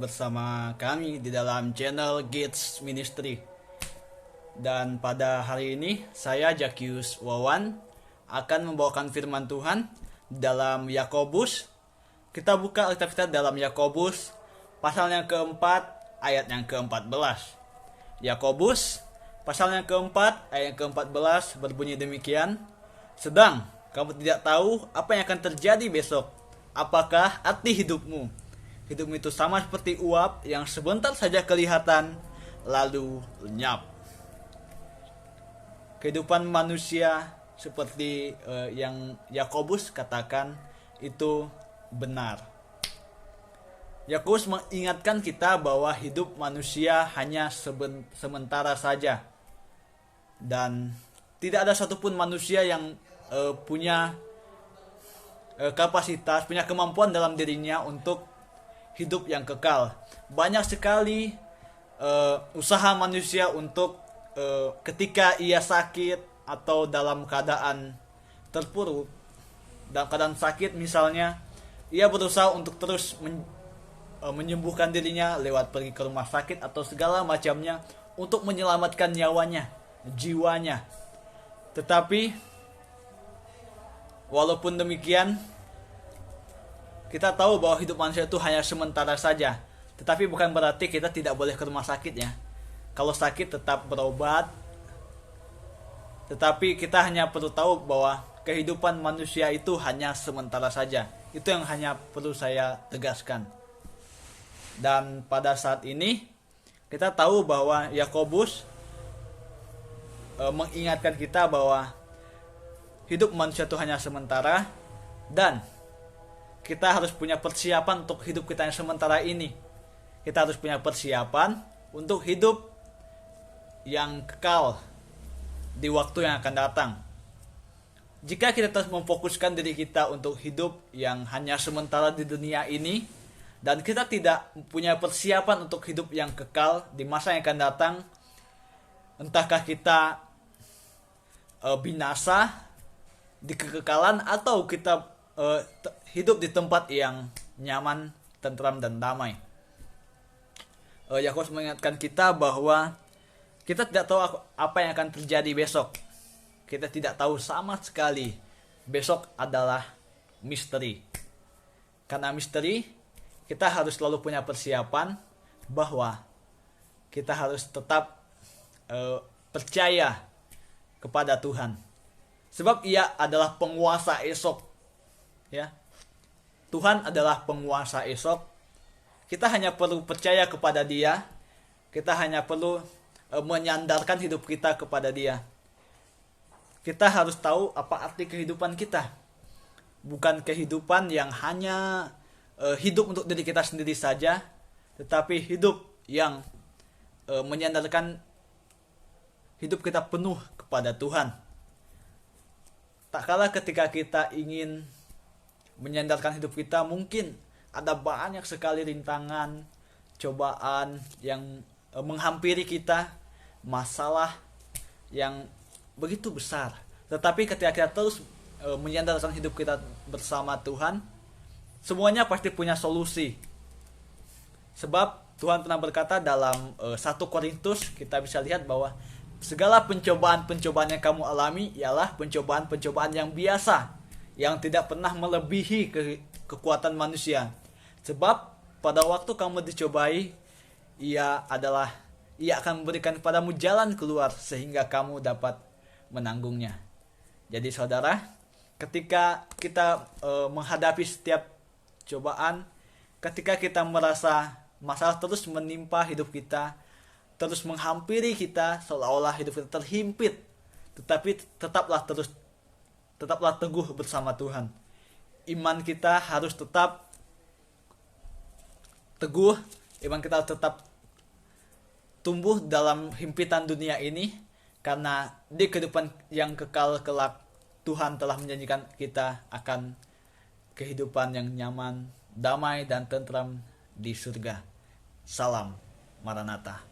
bersama kami di dalam channel Gates Ministry. Dan pada hari ini saya Jakius Wawan akan membawakan firman Tuhan dalam Yakobus. Kita buka Alkitab kita dalam Yakobus pasal yang keempat ayat yang ke-14. Yakobus pasal yang keempat ayat yang ke-14 berbunyi demikian. Sedang kamu tidak tahu apa yang akan terjadi besok. Apakah arti hidupmu? Hidupmu itu sama seperti uap yang sebentar saja kelihatan lalu lenyap. Kehidupan manusia seperti yang Yakobus katakan itu benar. Yakobus mengingatkan kita bahwa hidup manusia hanya sementara saja. Dan tidak ada satupun manusia yang punya kapasitas, punya kemampuan dalam dirinya untuk hidup yang kekal. Banyak sekali usaha manusia untuk ketika ia sakit atau dalam keadaan terpuruk, dalam keadaan sakit misalnya, ia berusaha untuk terus menyembuhkan dirinya lewat pergi ke rumah sakit atau segala macamnya untuk menyelamatkan nyawanya, jiwanya. Tetapi walaupun demikian, kita tahu bahwa hidup manusia itu hanya sementara saja. Tetapi bukan berarti kita tidak boleh ke rumah sakit ya. Kalau sakit tetap berobat. Tetapi kita hanya perlu tahu bahwa kehidupan manusia itu hanya sementara saja. Itu yang hanya perlu saya tegaskan. Dan pada saat ini kita tahu bahwa Yakobus mengingatkan kita bahwa hidup manusia itu hanya sementara, dan kita harus punya persiapan untuk hidup kita yang sementara ini. Kita harus punya persiapan untuk hidup yang kekal di waktu yang akan datang. Jika kita terus memfokuskan diri kita untuk hidup yang hanya sementara di dunia ini, dan kita tidak punya persiapan untuk hidup yang kekal di masa yang akan datang, entahkah kita binasa di kekekalan atau kita hidup di tempat yang nyaman, tentram dan damai. Yakobus mengingatkan kita bahwa kita tidak tahu apa yang akan terjadi besok. Kita tidak tahu sama sekali. Besok adalah misteri. Karena misteri, kita harus selalu punya persiapan bahwa kita harus tetap percaya kepada Tuhan. Sebab ia adalah penguasa esok. Ya. Tuhan adalah penguasa esok. Kita hanya perlu percaya kepada Dia. Kita hanya perlu menyandarkan hidup kita kepada Dia. Kita harus tahu apa arti kehidupan kita. Bukan kehidupan yang hanya hidup untuk diri kita sendiri saja, tetapi hidup yang menyandarkan hidup kita penuh kepada Tuhan. Tak kalah ketika kita ingin menyandarkan hidup kita, mungkin ada banyak sekali rintangan, cobaan yang menghampiri kita, masalah yang begitu besar. Tetapi ketika kita terus menyandarkan hidup kita bersama Tuhan, semuanya pasti punya solusi. Sebab Tuhan pernah berkata dalam 1 Korintus, kita bisa lihat bahwa segala pencobaan-pencobaan yang kamu alami ialah pencobaan-pencobaan yang biasa, yang tidak pernah melebihi kekuatan manusia. Sebab pada waktu kamu dicobai, ia akan memberikan kepadamu jalan keluar sehingga kamu dapat menanggungnya. Jadi saudara, ketika kita menghadapi setiap cobaan, ketika kita merasa masalah terus menimpa hidup kita, terus menghampiri kita seolah-olah hidup kita terhimpit, tetapi tetaplah teguh bersama Tuhan. Iman kita harus tetap teguh, iman kita tetap tumbuh dalam himpitan dunia ini, karena di kehidupan yang kekal kelak Tuhan telah menjanjikan kita akan kehidupan yang nyaman, damai dan tentram di surga. Salam Maranatha.